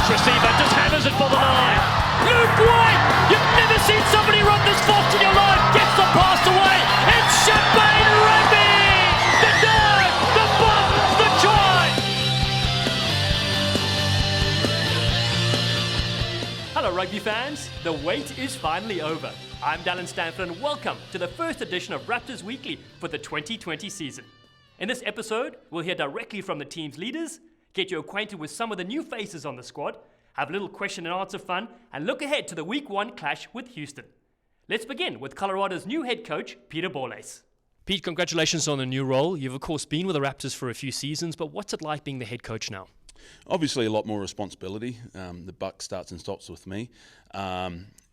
receiver just hammers it for the line. Luke White, you've never seen somebody run this fast in your life. Gets the pass away. It's Champagne Rugby. The dive, the bomb, the try. Hello rugby fans, the wait is finally over. I'm Dallen Stanford and welcome to the first edition of Raptors Weekly for the 2020 season. In this episode, we'll hear directly from the team's leaders, get you acquainted with some of the new faces on the squad, have a little question and answer fun, and look ahead to the Week 1 clash with Houston. Let's begin with Colorado's new head coach, Peter Borlase. Pete, congratulations on the new role. You've of course been with the Raptors for a few seasons, but what's it like being the head coach now? Obviously a lot more responsibility. The buck starts and stops with me.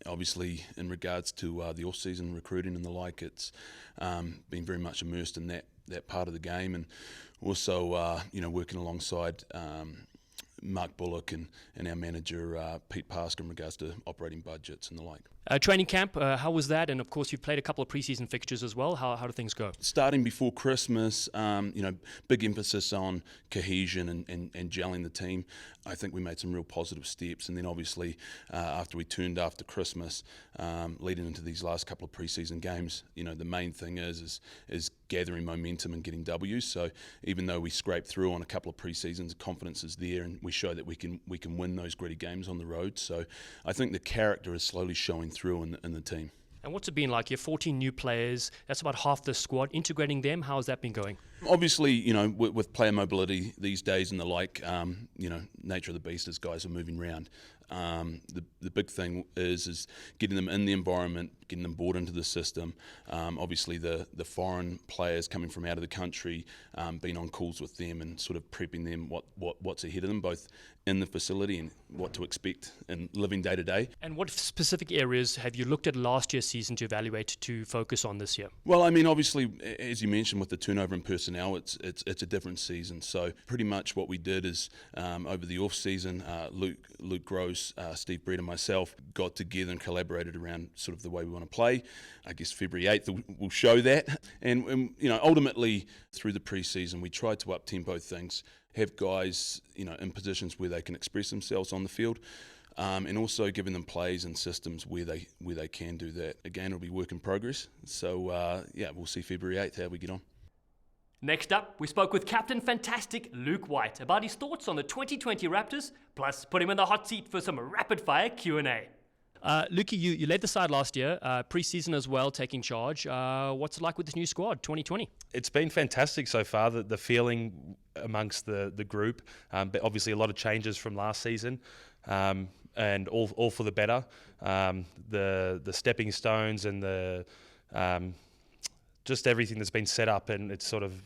Obviously in regards to the off-season recruiting and the like, it's been very much immersed in that part of the game, and also working alongside Mark Bullock and our manager Pete Pasker in regards to operating budgets and the like. Training camp, how was that? And of course you've played a couple of preseason fixtures as well. How do things go? Starting before Christmas, big emphasis on cohesion and gelling the team. I think we made some real positive steps, and then obviously after we turned after Christmas, leading into these last couple of preseason games, the main thing is gathering momentum and getting W's. So even though we scraped through on a couple of preseasons, confidence is there, and we show that we can win those gritty games on the road. So I think the character is slowly showing through in the team. And what's it been like? You have 14 new players. That's about half the squad. Integrating them, how has that been going? Obviously, with player mobility these days and the like, nature of the beast is guys are moving around. The big thing is getting them in the environment, getting them bought into the system. Obviously, the foreign players coming from out of the country, being on calls with them and sort of prepping them what's ahead of them, both in the facility and what to expect and living day to day. And what specific areas have you looked at last year's season to evaluate to focus on this year? Well, I mean, obviously, as you mentioned, with the turnover in personnel, it's a different season. So pretty much what we did is over the off season, Luke Gross, Steve Brett and myself got together and collaborated around sort of the way we want to play. I guess February 8th will show that. And ultimately through the pre-season, we tried to up-tempo things, have guys in positions where they can express themselves on the field, and also giving them plays and systems where they can do that. Again, it'll be work in progress. So we'll see February 8th how we get on. Next up, we spoke with Captain Fantastic Luke White about his thoughts on the 2020 Raptors, plus put him in the hot seat for some rapid-fire Q&A. Lukey, you led the side last year, pre-season as well, taking charge. What's it like with this new squad, 2020? It's been fantastic so far, the feeling amongst the group, but obviously a lot of changes from last season, and all for the better. The stepping stones and the just everything that's been set up, and it's sort of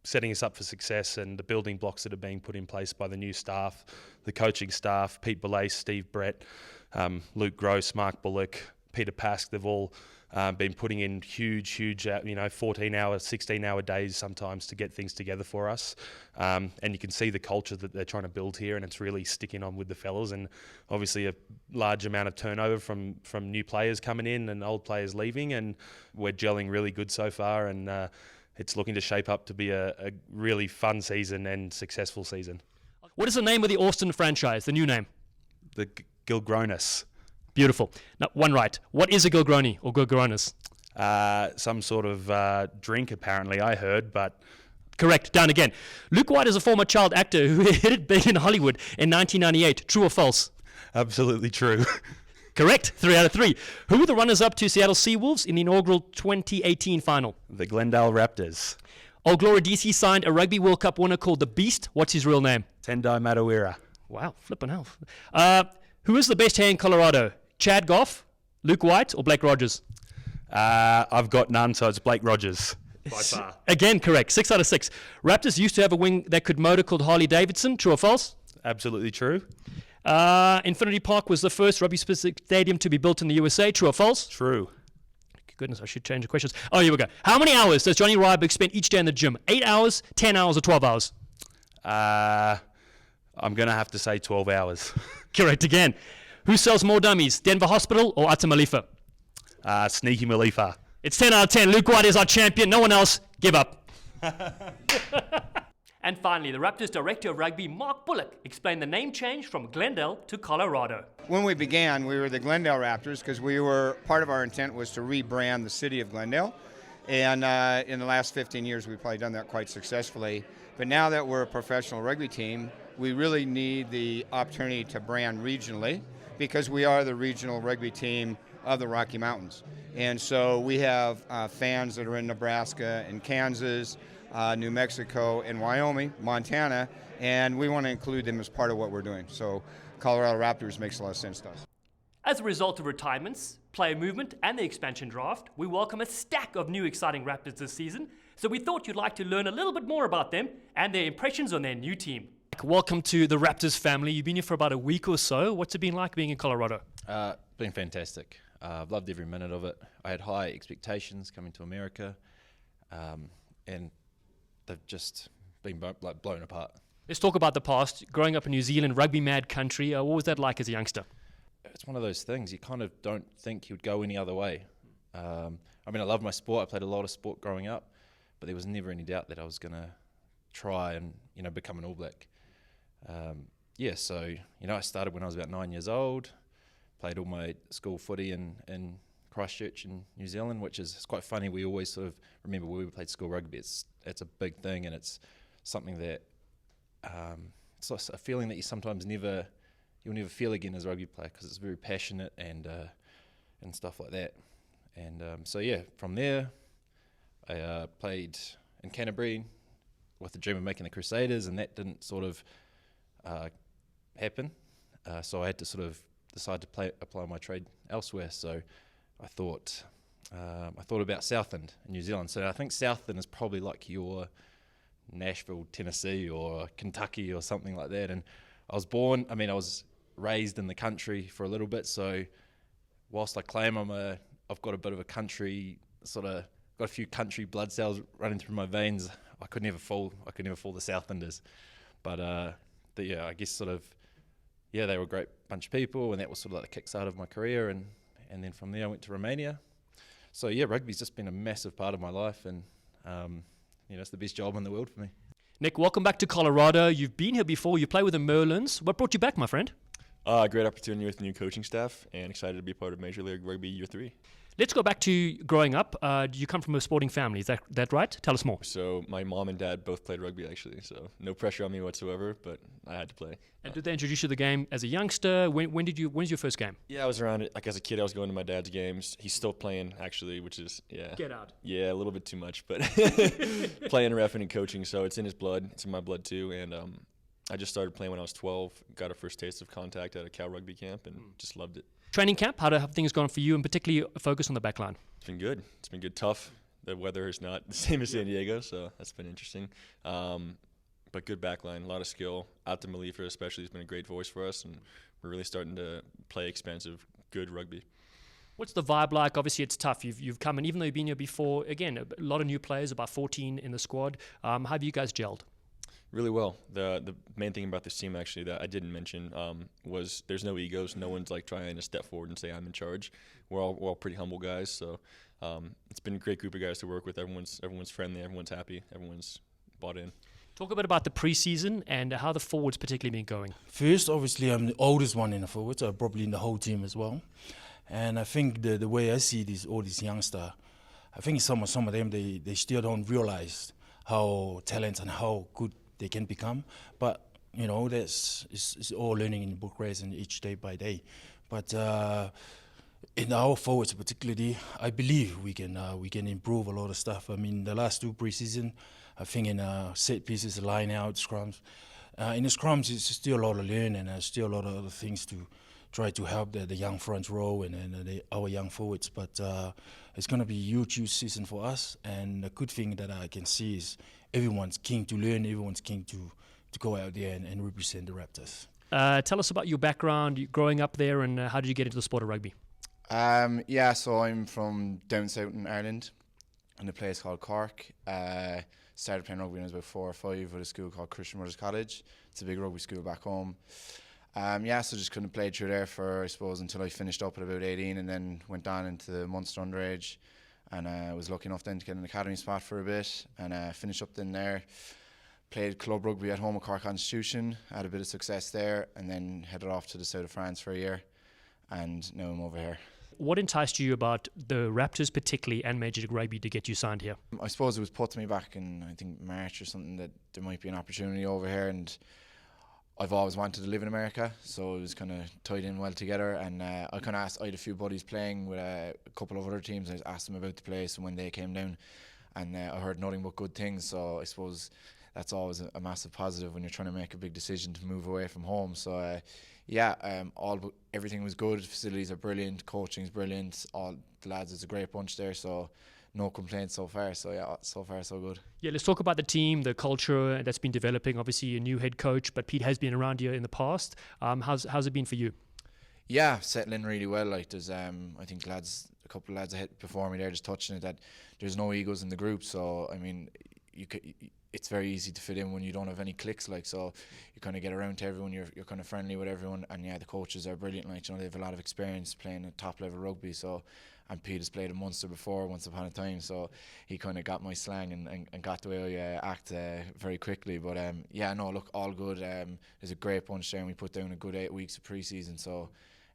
setting us up for success, and the building blocks that are being put in place by the new staff, the coaching staff, Pete Borlase, Steve Brett, Luke Gross, Mark Bullock, Peter Pask, they've all been putting in huge 14-hour, 16-hour days sometimes to get things together for us. And you can see the culture that they're trying to build here, and it's really sticking on with the fellas. And obviously a large amount of turnover from new players coming in and old players leaving, and we're gelling really good so far, and it's looking to shape up to be a really fun season and successful season. What is the name of the Austin franchise, the new name? The Gilgronis. Beautiful. Now, one right. What is a Gilgroni or Gilgronis? Some sort of drink, apparently, I heard, but... Correct. Down again. Luke White is a former child actor who hit it big in Hollywood in 1998. True or false? Absolutely true. Correct. 3 out of 3. Who were the runners-up to Seattle Seawolves in the inaugural 2018 final? The Glendale Raptors. Old Glory DC signed a Rugby World Cup winner called the Beast. What's his real name? Tendai Matawira. Wow, flippin' hell. Who is the best hair in Colorado? Chad Goff, Luke White, or Blake Rogers? I've got none, so it's Blake Rogers. By far. Again, correct. 6 out of 6. Raptors used to have a wing that could motor called Harley Davidson. True or false? Absolutely true. Infinity Park was the first rugby-specific stadium to be built in the USA. True or false? True. Goodness, I should change the questions. Oh, here we go. How many hours does Johnny Ryberg spend each day in the gym? 8 hours, 10 hours, or 12 hours? I'm going to have to say 12 hours. Correct again. Who sells more dummies, Denver Hospital or Ata Malifa? Sneaky Malifa. It's 10 out of 10. Luke White is our champion. No one else. Give up. And finally, the Raptors Director of Rugby, Mark Bullock, explained the name change from Glendale to Colorado. When we began, we were the Glendale Raptors because part of our intent was to rebrand the city of Glendale. And in the last 15 years, we've probably done that quite successfully. But now that we're a professional rugby team, we really need the opportunity to brand regionally because we are the regional rugby team of the Rocky Mountains. And so we have fans that are in Nebraska and Kansas, New Mexico and Wyoming, Montana, and we want to include them as part of what we're doing. So Colorado Raptors makes a lot of sense to us. As a result of retirements, player movement, and the expansion draft, we welcome a stack of new exciting Raptors this season, so we thought you'd like to learn a little bit more about them and their impressions on their new team. Welcome to the Raptors family. You've been here for about a week or so. What's it been like being in Colorado? Been fantastic. I've loved every minute of it. I had high expectations coming to America, and they've just been blown apart. Let's talk about the past. Growing up in New Zealand, rugby mad country, what was that like as a youngster? It's one of those things you kind of don't think you'd go any other way. I love my sport. I played a lot of sport growing up, but there was never any doubt that I was going to try and become an All Black. So I started when I was about 9 years old. Played all my school footy in Christchurch in New Zealand, which is quite funny. We always sort of remember where we played school rugby. It's a big thing, and it's something that it's a feeling that you'll never feel again as a rugby player because it's very passionate and stuff like that. And from there, I played in Canterbury with the dream of making the Crusaders, and that didn't sort of happen. So I had to sort of decide to apply my trade elsewhere. So I thought about Southland in New Zealand. So I think Southland is probably like your Nashville, Tennessee, or Kentucky, or something like that. And I was raised in the country for a little bit. So whilst I claim I've got a bit of a country got a few country blood cells running through my veins, I could never fool the Southlanders. But I guess they were a great bunch of people, and that was sort of like the kickstart of my career. And then from there I went to Romania. So rugby's just been a massive part of my life, and it's the best job in the world for me. Nick, welcome back to Colorado. You've been here before. You play with the Merlins. What brought you back, my friend? Great opportunity with the new coaching staff, and excited to be part of Major League Rugby Year 3. Let's go back to growing up. You come from a sporting family, is that right? Tell us more. So my mom and dad both played rugby, actually, so no pressure on me whatsoever, but I had to play. And did they introduce you to the game as a youngster? When's your first game? Yeah, I was around it. Like as a kid, I was going to my dad's games. He's still playing, actually, which is, Get out. Yeah, a little bit too much, but playing, reffing, and coaching, so it's in his blood. It's in my blood, too, and I just started playing when I was 12, got a first taste of contact at a Cal rugby camp, and just loved it. Training camp, how have things gone for you, and particularly focus on the back line? It's been good. It's been good. Tough. The weather is not the same as San Diego, so that's been interesting. But good back line, a lot of skill. Out to Malifa especially has been a great voice for us, and we're really starting to play expansive, good rugby. What's the vibe like? Obviously, it's tough. You've come, and even though you've been here before, again, a lot of new players, about 14 in the squad. How have you guys gelled? Really well. The main thing about this team actually that I didn't mention was there's no egos. No one's like trying to step forward and say I'm in charge. We're all pretty humble guys. So it's been a great group of guys to work with. Everyone's friendly. Everyone's happy. Everyone's bought in. Talk a bit about the preseason and how the forwards particularly been going. First, obviously, I'm the oldest one in the forwards, probably in the whole team as well. And I think the way I see all these youngsters, I think some of them they still don't realize how talented and how good they can become, but it's all learning in the book race and each day by day. But in our forwards particularly, I believe we can improve a lot of stuff. I mean, the last two preseason, I think in set pieces, line out, scrums. In the scrums, it's still a lot of learning and still a lot of other things to try to help the young front row and our young forwards. But it's going to be a huge season for us. And the good thing that I can see is everyone's keen to learn, everyone's keen to go out there and represent the Raptors. Tell us about your background, growing up there, and how did you get into the sport of rugby? So I'm from down south in Ireland, in a place called Cork. Started playing rugby when I was about 4 or 5 at a school called Christian Brothers College. It's a big rugby school back home. So just couldn't play through there for, I suppose, until I finished up at about 18, and then went on into the Munster underage. And I was lucky enough then to get an academy spot for a bit, and finished up then there. played club rugby at home at Cork Constitution, had a bit of success there, and then headed off to the south of France for a year, and now I'm over here. What enticed you about the Raptors particularly and Major League Rugby to get you signed here? I suppose it was put to me back in, I think, March or something, that there might be an opportunity over here, and I've always wanted to live in America, so it was kind of tied in well together. And I kind of asked, I had a few buddies playing with a couple of other teams. I asked them about the place, and when they came down, and I heard nothing but good things. So I suppose that's always a massive positive when you're trying to make a big decision to move away from home. So everything was good. Facilities are brilliant, coaching's brilliant. All the lads, it's a great bunch there. So no complaints so far. So yeah, so far so good. Yeah, let's talk about the team, the culture that's been developing. Obviously, a new head coach, but Pete has been around here in the past. How's it been for you? Yeah, settling really well. Like there's, I think a couple of lads ahead before me there just touching it, that there's no egos in the group. So I mean, it's very easy to fit in when you don't have any cliques. Like, so you kind of get around to everyone. You're kind of friendly with everyone, and yeah, the coaches are brilliant. Like, you know, they have a lot of experience playing at top level rugby. So. And Pete has played in Munster before, once upon a time, so he kind of got my slang and got the way I act very quickly. But look, all good. There's a great bunch there, and we put down a good 8 weeks of pre-season, so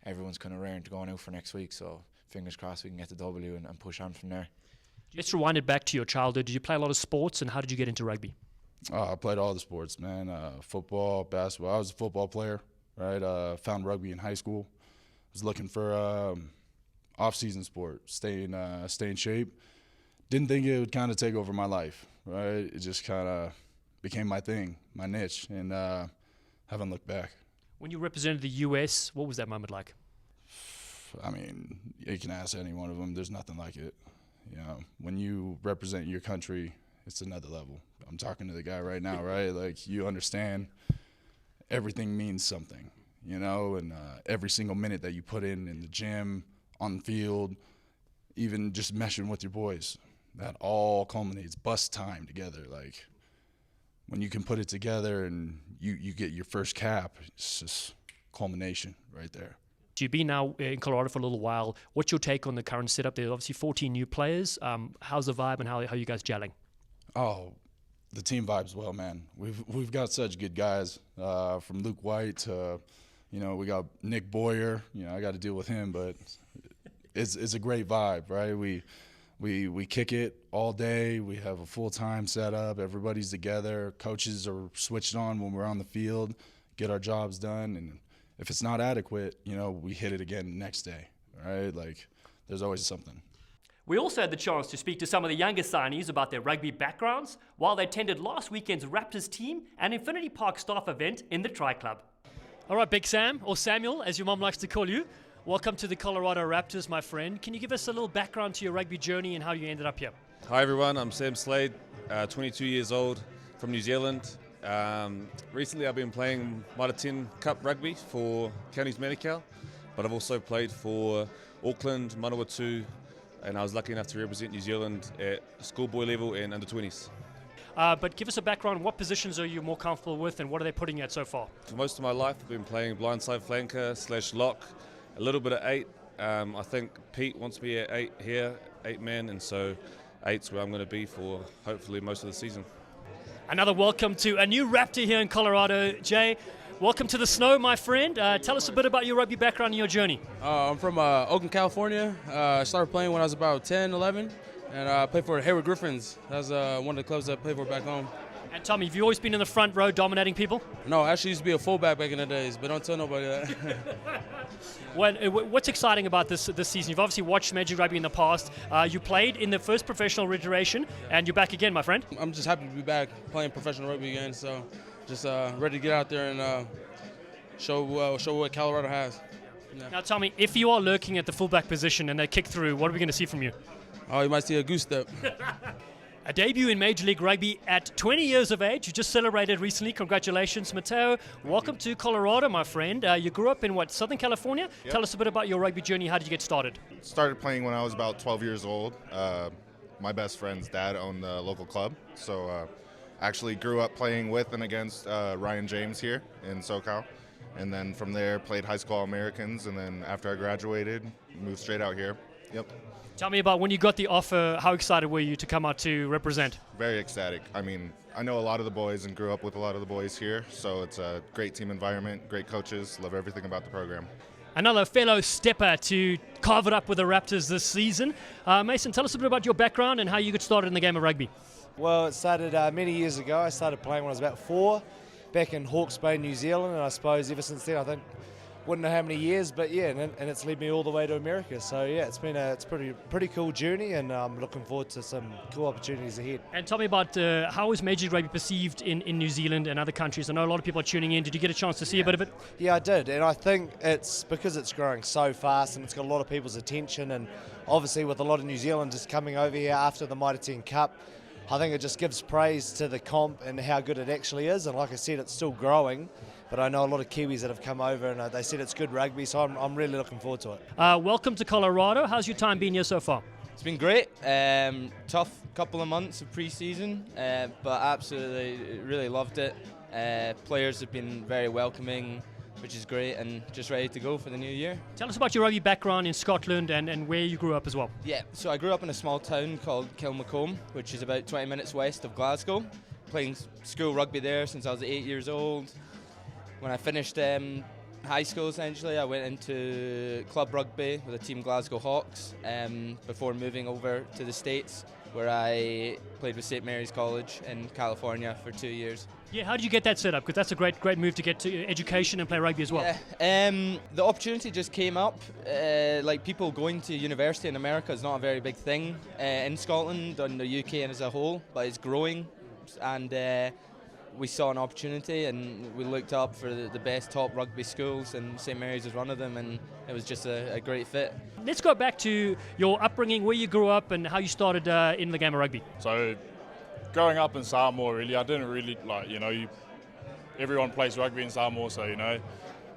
everyone's kind of raring to go out for next week. So fingers crossed we can get the W and push on from there. Let's rewind it back to your childhood. Did you play a lot of sports, and how did you get into rugby? I played all the sports, man. Football, basketball. I was a football player, right? Found rugby in high school. Was looking for off-season sport, stay in shape. Didn't think it would kind of take over my life, right? It just kind of became my thing, my niche, and haven't looked back. When you represented the US, what was that moment like? I mean, you can ask any one of them. There's nothing like it. You know, when you represent your country, it's another level. I'm talking to the guy right now, right? Like, you understand everything means something, you know, and every single minute that you put in the gym, on the field, even just meshing with your boys, that all culminates, bus time together. Like, when you can put it together and you get your first cap, it's just culmination right there. You've been now in Colorado for a little while. What's your take on the current setup? There's obviously 14 new players. How's the vibe and how are you guys gelling? Oh, the team vibe's well, man. We've got such good guys, from Luke White to, you know, we got Nick Boyer. You know, I got to deal with him, but it's a great vibe, right? We kick it all day. We have a full-time setup. Everybody's together. Coaches are switched on when we're on the field, get our jobs done. And if it's not adequate, you know, we hit it again the next day, right? Like, there's always something. We also had the chance to speak to some of the younger signees about their rugby backgrounds while they attended last weekend's Raptors team and Infinity Park staff event in the Tri-Club. All right, Big Sam, or Samuel, as your mom likes to call you. Welcome to the Colorado Raptors, my friend. Can you give us a little background to your rugby journey and how you ended up here? Hi everyone, I'm Sam Slade, 22 years old, from New Zealand. Recently I've been playing Mitre 10 Cup rugby for Counties Manukau, but I've also played for Auckland, Manawatu, and I was lucky enough to represent New Zealand at schoolboy level and under 20s. But give us a background. What positions are you more comfortable with, and what are they putting you at so far? For most of my life I've been playing blindside flanker / lock, a little bit of 8. I think Pete wants me at 8 here, 8-man, and so 8's where I'm going to be for hopefully most of the season. Another welcome to a new Raptor here in Colorado. Jay, welcome to the snow, my friend. Tell us a bit about your rugby background and your journey. I'm from Oakland, California. I started playing when I was about 10, 11, and I played for Hayward Griffins. That's one of the clubs I played for back home. And Tommy, have you always been in the front row dominating people? No, I actually used to be a fullback back in the days, but don't tell nobody that. Well, what's exciting about this season? You've obviously watched Major League Rugby in the past. You played in the first professional iteration, and you're back again, my friend. I'm just happy to be back playing professional rugby again, so just ready to get out there and show what Colorado has. Yeah. Now, Tommy, if you are lurking at the fullback position and they kick through, what are we going to see from you? Oh, you might see a goose step. A debut in Major League Rugby at 20 years of age. You just celebrated recently. Congratulations, Mateo. Welcome to Colorado, my friend. You grew up in, Southern California? Yep. Tell us a bit about your rugby journey. How did you get started? Started playing when I was about 12 years old. My best friend's dad owned the local club, so actually grew up playing with and against Ryan James here in SoCal. And then from there, played high school All-Americans, and then after I graduated, moved straight out here. Yep. Tell me about when you got the offer, how excited were you to come out to represent? Very ecstatic. I mean, I know a lot of the boys and grew up with a lot of the boys here, so it's a great team environment, great coaches, love everything about the program. Another fellow stepper to carve it up with the Raptors this season. Mason, tell us a bit about your background and how you got started in the game of rugby. Well, it started many years ago. I started playing when I was about 4, back in Hawke's Bay, New Zealand, and I suppose ever since then, I think, wouldn't know how many years, but yeah, and it's led me all the way to America. So yeah, it's been a pretty cool journey, and I'm looking forward to some cool opportunities ahead. And tell me about how is Major League Rugby perceived in New Zealand and other countries? I know a lot of people are tuning in. Did you get a chance to see a bit of it? Yeah, I did, and I think it's because it's growing so fast and it's got a lot of people's attention, and obviously with a lot of New Zealanders coming over here after the Mitre 10 Cup, I think it just gives praise to the comp and how good it actually is. And like I said, it's still growing, but I know a lot of Kiwis that have come over and they said it's good rugby, so I'm really looking forward to it. Welcome to Colorado. How's your time been here so far? It's been great. Tough couple of months of pre-season, but absolutely really loved it. Players have been very welcoming, which is great, and just ready to go for the new year. Tell us about your rugby background in Scotland and where you grew up as well. Yeah, so I grew up in a small town called Kilmacombe, which is about 20 minutes west of Glasgow. Playing school rugby there since I was 8 years old. When I finished high school, essentially, I went into club rugby with the team Glasgow Hawks before moving over to the States, where I played with St. Mary's College in California for 2 years. Yeah, how did you get that set up? Because that's a great move to get to education and play rugby as well. Yeah, the opportunity just came up. Like people going to university in America is not a very big thing in Scotland and the UK and as a whole, but it's growing, and we saw an opportunity and we looked up for the best top rugby schools, and St. Mary's was one of them, and it was just a great fit. Let's go back to your upbringing, where you grew up and how you started in the game of rugby. So, growing up in Samoa, really, I didn't really, everyone plays rugby in Samoa, so,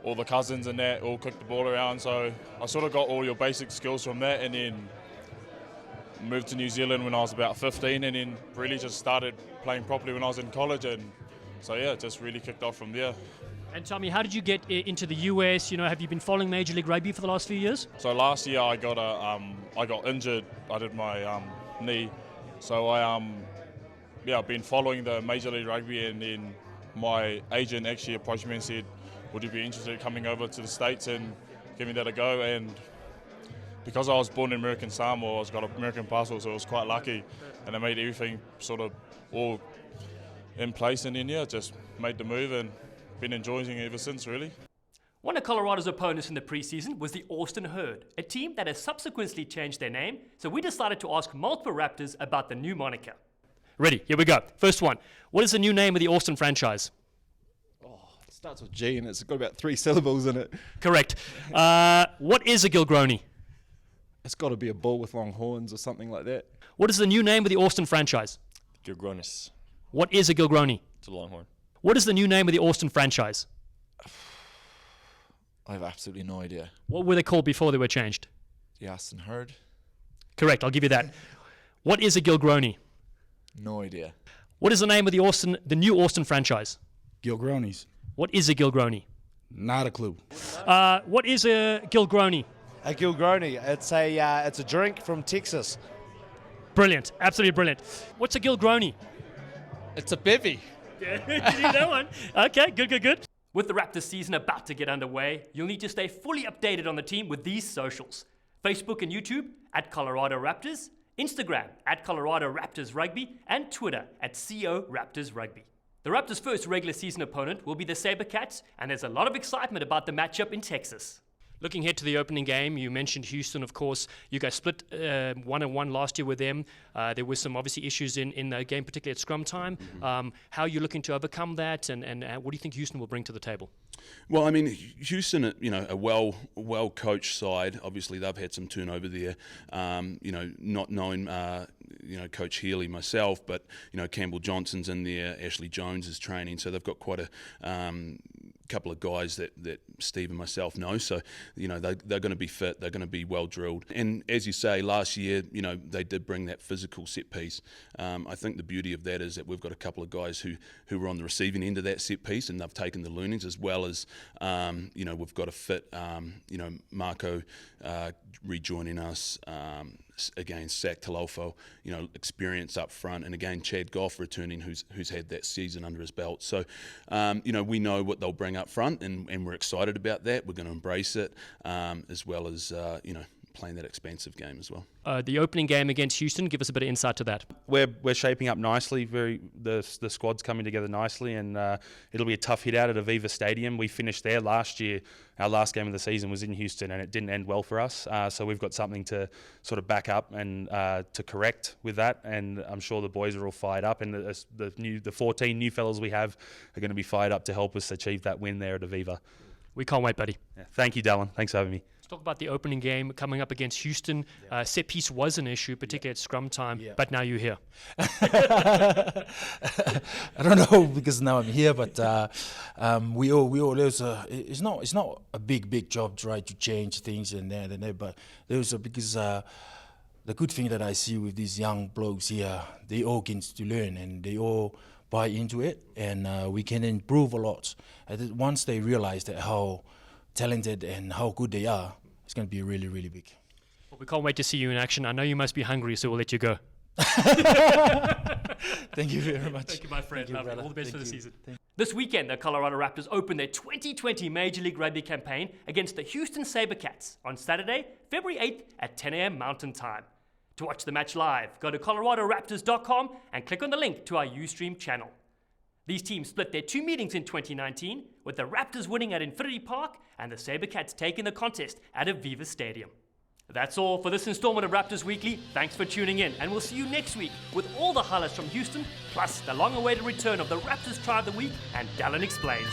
all the cousins and that all kick the ball around, so I sort of got all your basic skills from that, and then moved to New Zealand when I was about 15, and then really just started playing properly when I was in college, and so yeah, it just really kicked off from there. And tell me, how did you get into the US? Have you been following Major League Rugby for the last few years? So last year I got injured. I did my knee, so I've been following the Major League Rugby, and then my agent actually approached me and said, would you be interested in coming over to the States and giving that a go? And because I was born in American Samoa, I've got an American passport, so I was quite lucky, and I made everything sort of all in place, and then just made the move and been enjoying it ever since, really. One of Colorado's opponents in the preseason was the Austin Herd, a team that has subsequently changed their name, so we decided to ask multiple Raptors about the new moniker. Ready, here we go. First one. What is the new name of the Austin franchise? It starts with G and it's got about 3 syllables in it. Correct. What is a Gilgroni? It's got to be a bull with long horns or something like that. What is the new name of the Austin franchise? Gilgronis. What is a Gilgroni? It's a longhorn. What is the new name of the Austin franchise? I have absolutely no idea. What were they called before they were changed? The Austin Herd? Correct, I'll give you that. What is a Gilgroni? No idea. What is the name of the new Austin franchise? Gilgronis. What is a Gilgroni? Not a clue. What is a Gilgroni? A Gilgroni, it's a drink from Texas. Brilliant, absolutely brilliant. What's a Gilgroni? It's a bevy. Yeah, you knew that one. Okay, good. With the Raptors season about to get underway, you'll need to stay fully updated on the team with these socials. Facebook and YouTube at Colorado Raptors, Instagram at Colorado Raptors Rugby, and Twitter at CO Raptors Rugby. The Raptors' first regular season opponent will be the Sabercats, and there's a lot of excitement about the matchup in Texas. Looking ahead to the opening game, you mentioned Houston, of course. You guys split 1-1 last year with them. There were some obviously issues in the game, particularly at scrum time. How are you looking to overcome that, and what do you think Houston will bring to the table? Well, I mean, Houston, a well coached side. Obviously, they've had some turnover there. Not knowing, Coach Healy myself, but Campbell Johnson's in there. Ashley Jones is training, so they've got quite a couple of guys that Steve and myself know, so they're going to be fit, they're going to be well drilled. And as you say, last year they did bring that physical set piece. I think the beauty of that is that we've got a couple of guys who were on the receiving end of that set piece, and they've taken the learnings, as well as we've got a fit Marco rejoining us, again Zach Talofo, experience up front, and again Chad Goff returning, who's had that season under his belt. So we know what they'll bring up front, and we're excited about that. We're going to embrace it, as well as playing that expansive game as well. The opening game against Houston, give us a bit of insight to that. We're shaping up nicely. The squad's coming together nicely, and it'll be a tough hit out at Aviva Stadium. We finished there last year. Our last game of the season was in Houston, and it didn't end well for us. So we've got something to sort of back up and to correct with that. And I'm sure the boys are all fired up, and the 14 new fellas we have are going to be fired up to help us achieve that win there at Aviva. We can't wait, buddy. Yeah. Thank you, Dallen. Thanks for having me. Let's talk about the opening game coming up against Houston. Set piece was an issue, particularly at scrum time, but now you're here. I don't know, because now I'm here, but we all it's not a big job, try to change things and there, but there's because the good thing that I see with these young blokes here, they all get to learn and they all buy into it, and we can improve a lot. And once they realize that how talented and how good they are, it's going to be really, really big. Well, we can't wait to see you in action. I know you must be hungry, so we'll let you go. Thank you very much. Thank you, my friend. Thank you, All the best for the season. Thank This weekend, the Colorado Raptors open their 2020 Major League Rugby campaign against the Houston SaberCats on Saturday, February 8th at 10 a.m. Mountain Time. To watch the match live, go to coloradoraptors.com and click on the link to our Ustream channel. These teams split their two meetings in 2019, with the Raptors winning at Infinity Park and the SaberCats taking the contest at Aviva Stadium. That's all for this installment of Raptors Weekly. Thanks for tuning in, and we'll see you next week with all the highlights from Houston, plus the long-awaited return of the Raptors Try of the Week and Dallen Explains.